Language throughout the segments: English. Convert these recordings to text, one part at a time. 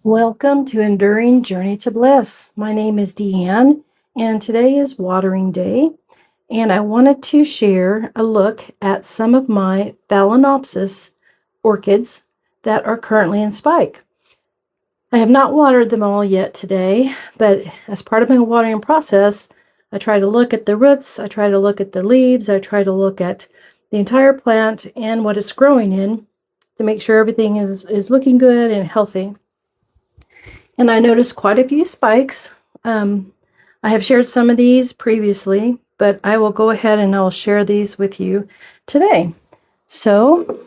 Welcome to Enduring Journey to Bliss. My name is Deanne, and today is watering day, and I wanted to share a look at some of my Phalaenopsis orchids that are currently in spike. I have not watered them all yet today, but as part of my watering process, I try to look at the roots, I try to look at the leaves, I try to look at the entire plant and what it's growing in to make sure everything is looking good and healthy. And I noticed quite a few spikes. I have shared some of these previously, but I will go ahead and I'll share these with you today. So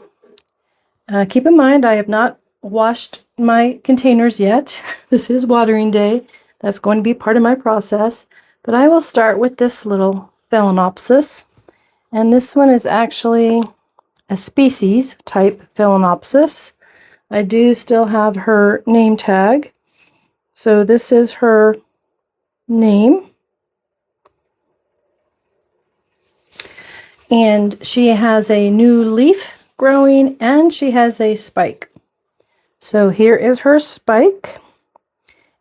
keep in mind, I have not washed my containers yet. This is watering day. That's going to be part of my process. But I will start with this little Phalaenopsis. And this one is actually a species type Phalaenopsis. I do still have her name tag. So this is her name. And she has a new leaf growing and she has a spike. So here is her spike.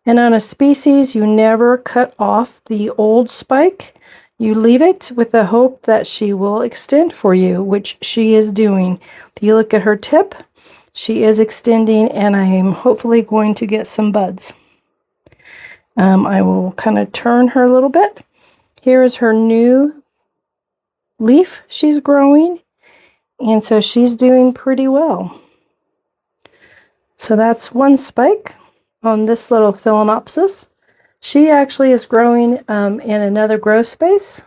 And on a species, you never cut off the old spike. You leave it with the hope that she will extend for you, which she is doing. If you look at her tip, she is extending, and I am hopefully going to get some buds. I will kind of turn her a little bit. Here is her new leaf she's growing, and so she's doing pretty well. So that's one spike on this little Phalaenopsis. She actually is growing in another grow space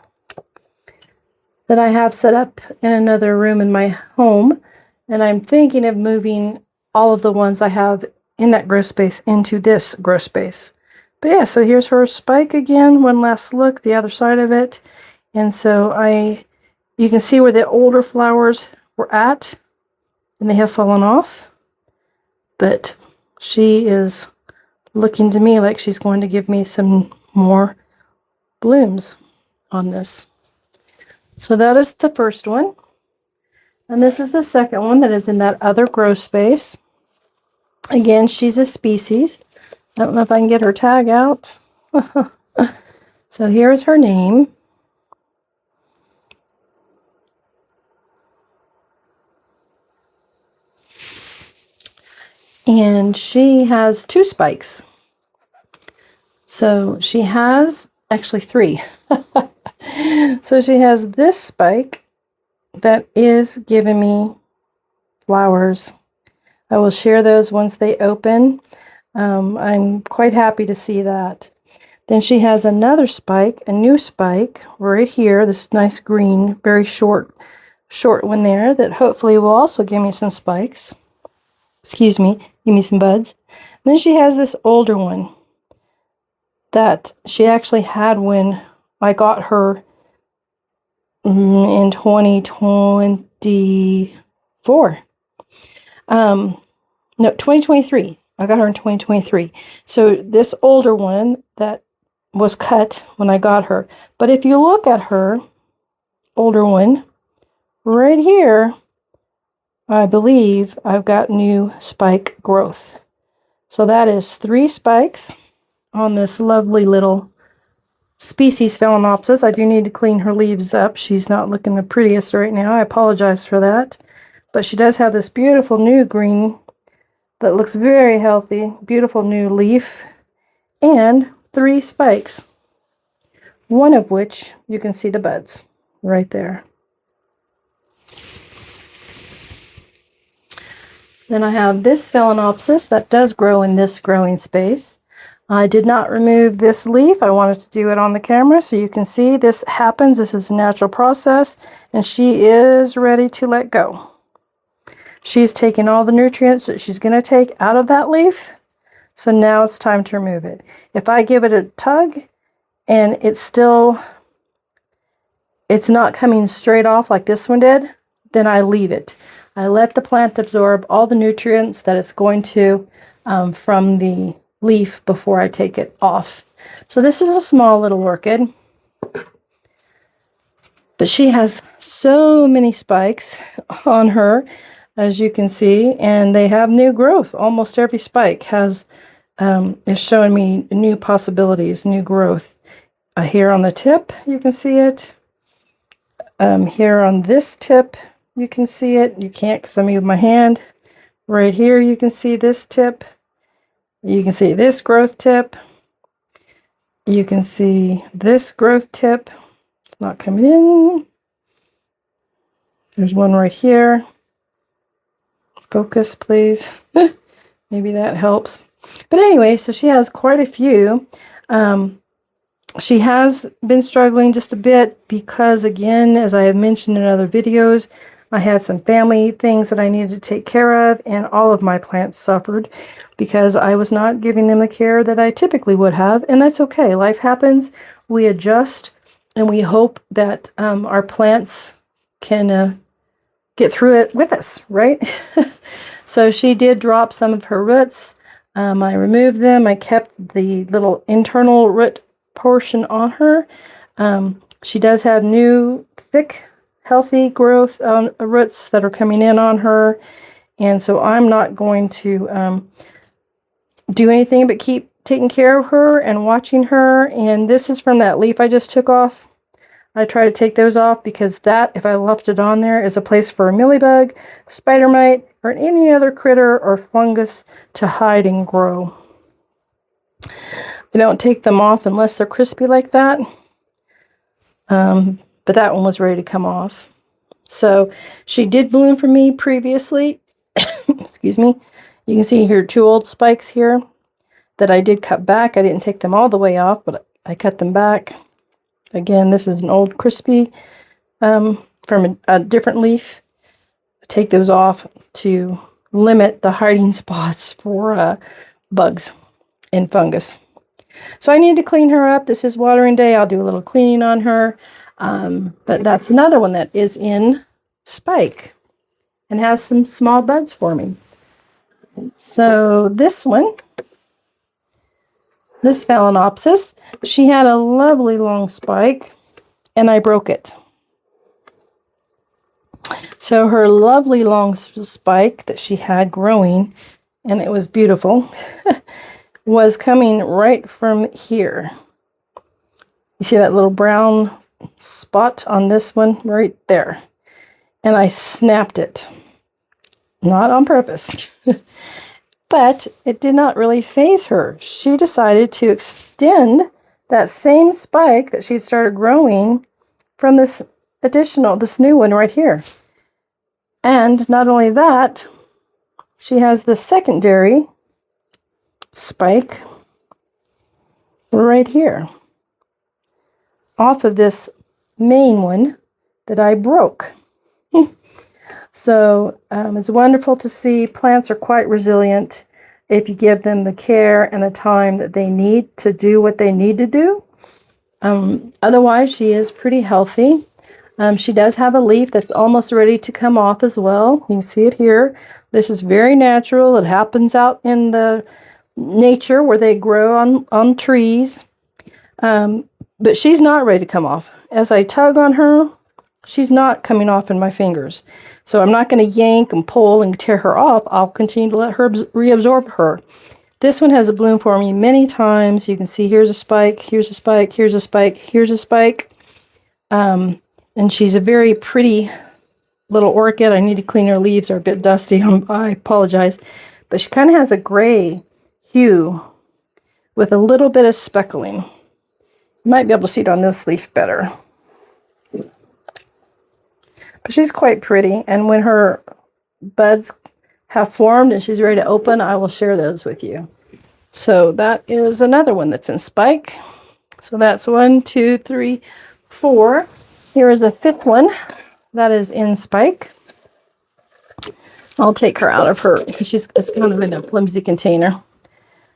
that I have set up in another room in my home, and I'm thinking of moving all of the ones I have in that grow space into this grow space. But yeah, so here's her spike again. One last look, the other side of it. And so you can see where the older flowers were at, and they have fallen off. But she is looking to me like she's going to give me some more blooms on this. So that is the first one. And this is the second one that is in that other grow space. Again, she's a species. I don't know if I can get her tag out. So here's her name. And she has two spikes. So she has actually three. So she has this spike that is giving me flowers. I will share those once they open. I'm quite happy to see that. Then she has another spike, a new spike right here, this nice green, very short one there that hopefully will also give me some spikes. Excuse me, give me some buds. Then she has this older one that she actually had when I got her in 2024. No, 2023. I got her in 2023. So this older one that was cut when I got her. But if you look at her older one right here, I believe I've got new spike growth. So that is 3 spikes on this lovely little species Phalaenopsis. I do need to clean her leaves up. She's not looking the prettiest right now. I apologize for that. But she does have this beautiful new green that looks very healthy, beautiful new leaf, and 3 spikes, one of which you can see the buds right there. Then I have this Phalaenopsis that does grow in this growing space. I did not remove this leaf. I wanted to do it on the camera so you can see this happens. This is a natural process, and she is ready to let go. She's taken all the nutrients that she's going to take out of that leaf. So now it's time to remove it. If I give it a tug and it's not coming straight off like this one did, then I leave it. I let the plant absorb all the nutrients that it's going to from the leaf before I take it off. So this is a small little orchid. But she has so many spikes on her, as you can see, and they have new growth. Almost every spike has is showing me new possibilities, new growth. Here on the tip, you can see it. Here on this tip, you can see it. You can't because I moved my hand. Right here, you can see this tip. You can see this growth tip. You can see this growth tip. It's not coming in. There's one right here. Focus, please. Maybe that helps. But anyway, so she has quite a few. She has been struggling just a bit because, again, as I have mentioned in other videos, I had some family things that I needed to take care of, and all of my plants suffered because I was not giving them the care that I typically would have, and that's okay. Life happens. We adjust, and we hope that our plants can get through it with us, right? So she did drop some of her roots. I removed them. I kept the little internal root portion on her. She does have new, thick, healthy growth roots that are coming in on her. And so I'm not going to do anything but keep taking care of her and watching her. And this is from that leaf I just took off. I try to take those off because that, if I left it on there, is a place for a mealybug, spider mite, or any other critter or fungus to hide and grow. I don't take them off unless they're crispy like that. But that one was ready to come off. So she did bloom for me previously. Excuse me. You can see here 2 old spikes here that I did cut back. I didn't take them all the way off, but I cut them back. Again, this is an old crispy from a different leaf. I take those off to limit the hiding spots for bugs and fungus. So I need to clean her up. This is watering day. I'll do a little cleaning on her. But that's another one that is in spike and has some small buds for me. So this one, this Phalaenopsis, she had a lovely long spike, and I broke it. So her lovely long spike that she had growing, and it was beautiful, was coming right from here. You see that little brown spot on this one right there? And I snapped it. Not on purpose. But it did not really faze her. She decided to extend that same spike that she started growing from this new one right here. And not only that, she has the secondary spike right here off of this main one that I broke. So it's wonderful to see plants are quite resilient if you give them the care and the time that they need to do what they need to do. Otherwise, she is pretty healthy. She does have a leaf that's almost ready to come off as well. You can see it here. This is very natural. It happens out in the nature where they grow on trees. But she's not ready to come off. As I tug on her, she's not coming off in my fingers. So I'm not going to yank and pull and tear her off. I'll continue to let her reabsorb her. This one has a bloom for me many times. You can see here's a spike, here's a spike, here's a spike, here's a spike. And she's a very pretty little orchid. I need to clean her leaves. They're a bit dusty. I apologize. But she kind of has a gray hue with a little bit of speckling. You might be able to see it on this leaf better. But she's quite pretty, and when her buds have formed and she's ready to open, I will share those with you. So that is another one that's in spike. So that's 1, 2, 3, 4. Here is a 5th one that is in spike. I'll take her out of her because it's kind of in a flimsy container.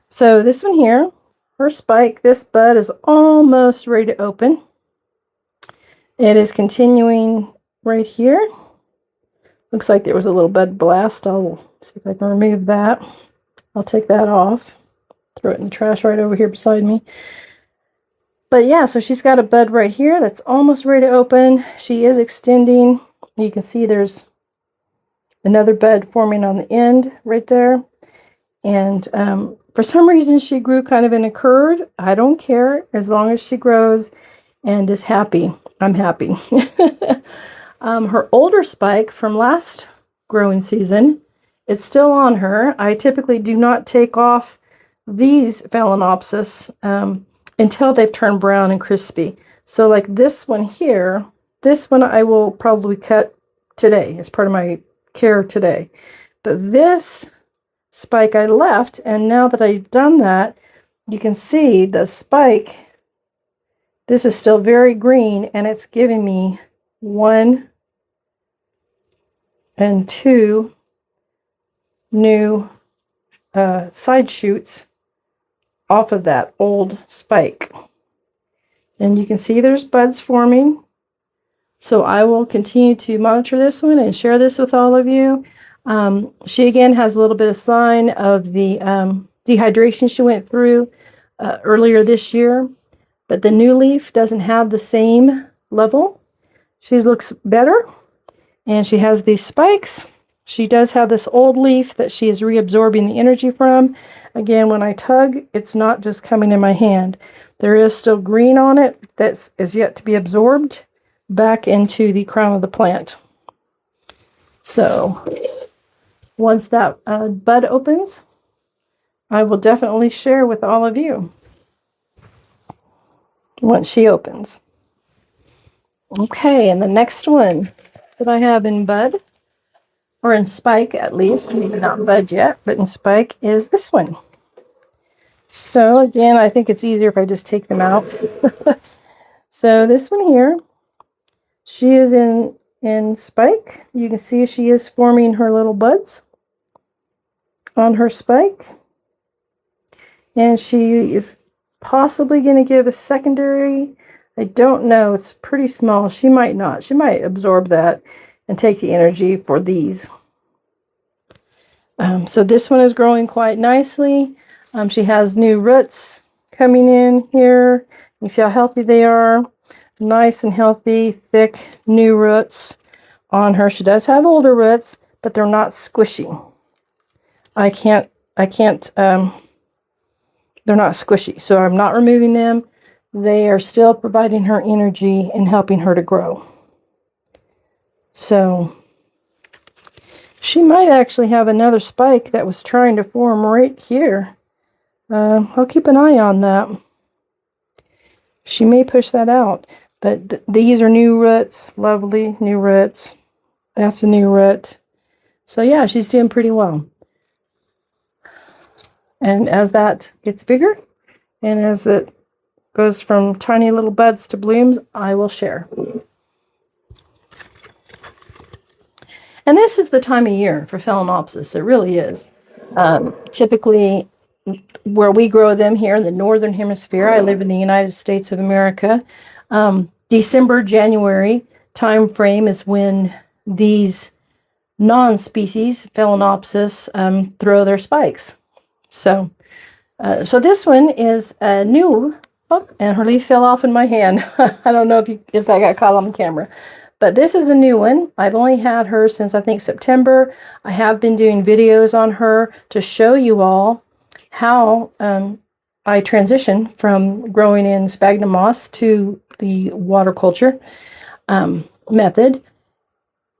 So this one here, her spike, this bud is almost ready to open. It is continuing right here. Looks like there was a little bud blast. I'll see if I can remove that. I'll take that off. Throw it in the trash right over here beside me. But yeah, so she's got a bud right here that's almost ready to open. She is extending. You can see there's another bud forming on the end right there. And For some reason, she grew kind of in a curve. I don't care as long as she grows and is happy. I'm happy. Her older spike from last growing season, it's still on her. I typically do not take off these Phalaenopsis until they've turned brown and crispy. So like this one here, this one I will probably cut today as part of my care today. But this spike I left, and now that I've done that, you can see the spike, this is still very green, and it's giving me 1 and 2 new side shoots off of that old spike. And you can see there's buds forming. So I will continue to monitor this one and share this with all of you. She again has a little bit of sign of the dehydration she went through earlier this year, but the new leaf doesn't have the same level. She looks better, and she has these spikes. She does have this old leaf that she is reabsorbing the energy from. Again, when I tug, it's not just coming in my hand. There is still green on it that is yet to be absorbed back into the crown of the plant. So once that bud opens, I will definitely share with all of you once she opens. Okay, and the next one that I have in bud, or in spike at least, maybe not bud yet, but in spike, is this one. So again, I think it's easier if I just take them out. So this one here, she is in spike. You can see she is forming her little buds on her spike. And she is possibly going to give a secondary. I don't know. It's pretty small. She might not. She might absorb that and take the energy for these. So this one is growing quite nicely. She has new roots coming in here. You see how healthy they are. Nice and healthy, thick, new roots on her. She does have older roots, but they're not squishy. They're not squishy, so I'm not removing them. They are still providing her energy and helping her to grow. So she might actually have another spike that was trying to form right here. I'll keep an eye on that. She may push that out, but these are new roots, lovely new roots. That's a new root. So yeah, she's doing pretty well. And as that gets bigger, and as it goes from tiny little buds to blooms, I will share. And this is the time of year for Phalaenopsis. It really is. Typically, where we grow them here in the Northern Hemisphere, I live in the United States of America, December, January time frame is when these non-species, Phalaenopsis, throw their spikes. So this one is new. Oh, and her leaf fell off in my hand. I don't know if that got caught on the camera. But this is a new one. I've only had her since I think September. I have been doing videos on her to show you all how I transition from growing in sphagnum moss to the water culture method.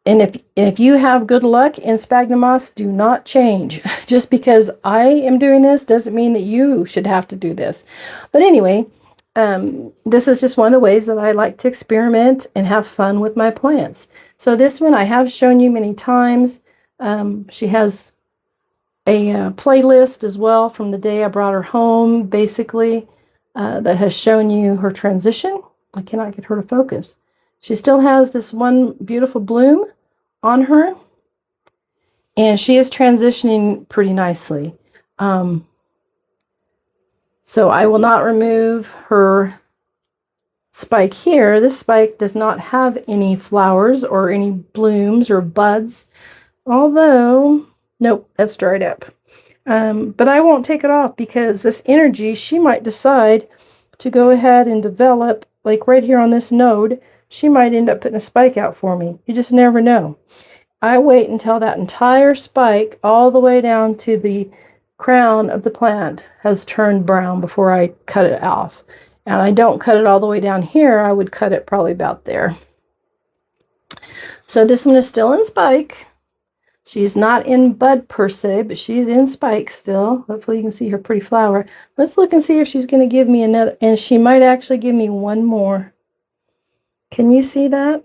And if you have good luck in sphagnum moss, do not change. Just because I am doing this doesn't mean that you should have to do this. But anyway, this is just one of the ways that I like to experiment and have fun with my plants. So this one I have shown you many times. She has a playlist as well from the day I brought her home, basically, that has shown you her transition. I cannot get her to focus. She still has this one beautiful bloom on her, and she is transitioning pretty nicely. So I will not remove her spike here. This spike does not have any flowers or any blooms or buds, although, nope, that's dried up. But I won't take it off because this energy, she might decide to go ahead and develop, like right here on this node, she might end up putting a spike out for me. You just never know. I wait until that entire spike all the way down to the crown of the plant has turned brown before I cut it off. And I don't cut it all the way down here. I would cut it probably about there. So this one is still in spike. She's not in bud per se, but she's in spike still. Hopefully you can see her pretty flower. Let's look and see if she's going to give me another. And she might actually give me one more. Can you see that?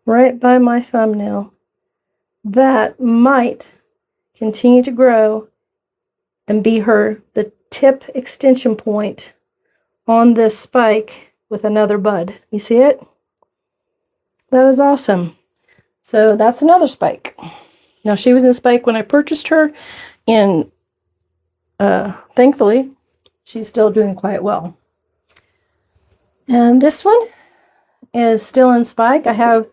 Right by my thumbnail. That might continue to grow and be the tip extension point on this spike with another bud. You see it? That is awesome. So that's another spike. Now she was in spike when I purchased her, and thankfully she's still doing quite well. And this one is still in spike. I have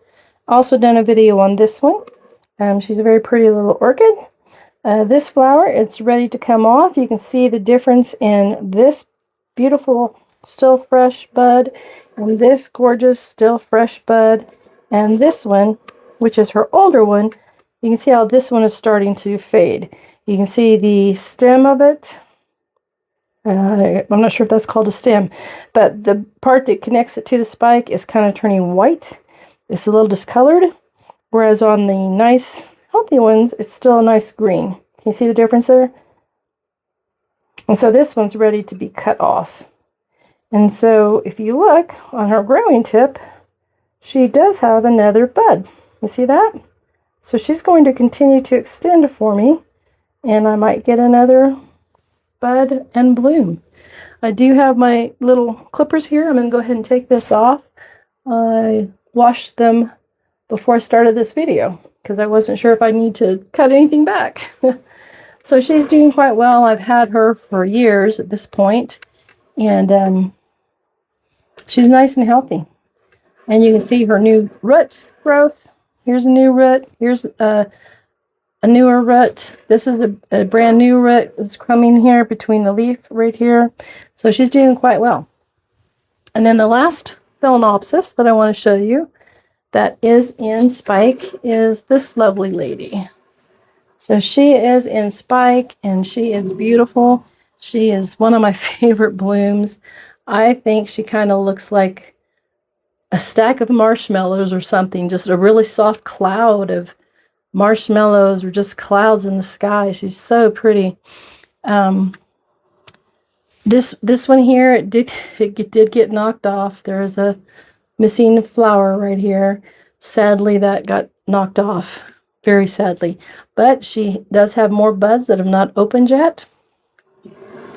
also done a video on this one. She's a very pretty little orchid. This flower, it's ready to come off. You can see the difference in this beautiful still fresh bud and this gorgeous still fresh bud, and this one, which is her older one. You can see how this one is starting to fade. You can see the stem of it. I'm not sure if that's called a stem, but the part that connects it to the spike is kind of turning white. It's a little discolored, whereas on the nice healthy ones, it's still a nice green. Can you see the difference there? And so this one's ready to be cut off. And so if you look on her growing tip, she does have another bud. You see that? So she's going to continue to extend for me, and I might get another bud and bloom. I do have my little clippers here. I'm going to go ahead and take this off. I washed them before I started this video because I wasn't sure if I need to cut anything back. So she's doing quite well. I've had her for years at this point, and she's nice and healthy. And you can see her new root growth. Here's a new root. Here's a newer root. This is a brand new root that's coming here between the leaf right here. So she's doing quite well. And then the last Phalaenopsis that I want to show you that is in spike is this lovely lady. So she is in spike, and she is beautiful. She is one of my favorite blooms. I think she kind of looks like a stack of marshmallows or something, just a really soft cloud of marshmallows or just clouds in the sky. She's so pretty. This one here, it did get knocked off. There is a missing flower right here. Sadly, that got knocked off, very sadly. But she does have more buds that have not opened yet.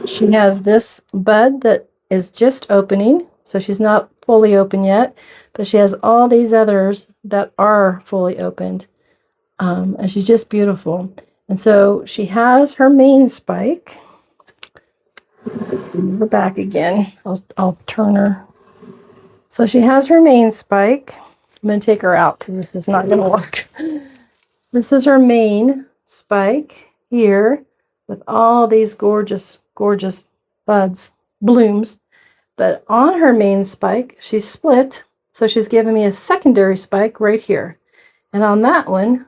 She has this bud that is just opening, so she's not fully open yet, but she has all these others that are fully opened, and she's just beautiful. And so she has her main spike. We're back again. I'll turn her. So she has her main spike. I'm going to take her out because this is not going to work. This is her main spike here with all these gorgeous, gorgeous buds, blooms. But on her main spike, she's split. So she's given me a secondary spike right here. And on that one,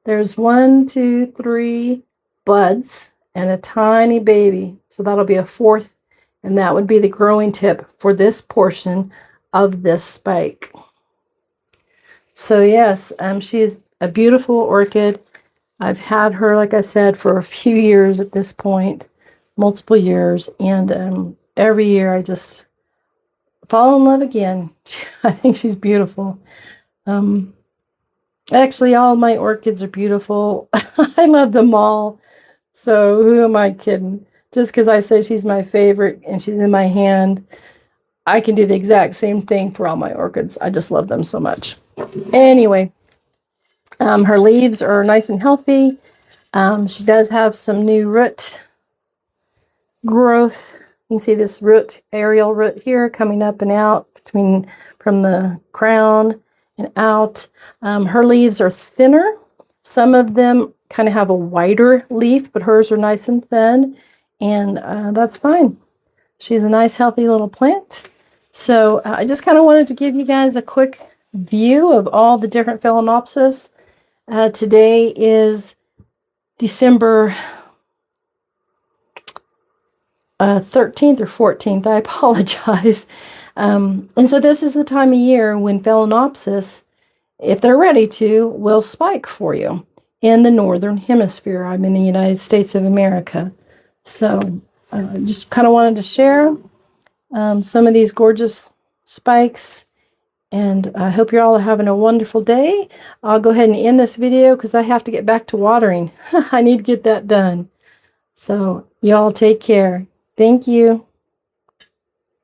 there's 1, 2, 3 buds and a tiny baby. So that'll be a fourth. And that would be the growing tip for this portion of this spike. So yes, she's a beautiful orchid. I've had her, like I said, for a few years at this point, multiple years. And every year I just fall in love again. I think she's beautiful. Actually, all my orchids are beautiful. I love them all. So who am I kidding? Just because I say she's my favorite and she's in my hand, I can do the exact same thing for all my orchids. I just love them so much. Anyway, her leaves are nice and healthy. She does have some new root growth. You can see this root, aerial root here, coming up and out from the crown and out. Her leaves are thinner. Some of them kind of have a wider leaf, but hers are nice and thin, and that's fine. She's a nice, healthy little plant. So I just kind of wanted to give you guys a quick view of all the different Phalaenopsis. Today is December 13th or 14th. I apologize. And so this is the time of year when Phalaenopsis, if they're ready to, will spike for you in the northern hemisphere. I'm in the United States of America. So just kind of wanted to share some of these gorgeous spikes. And I hope you're all having a wonderful day. I'll go ahead and end this video because I have to get back to watering. I need to get that done. So y'all take care. Thank you.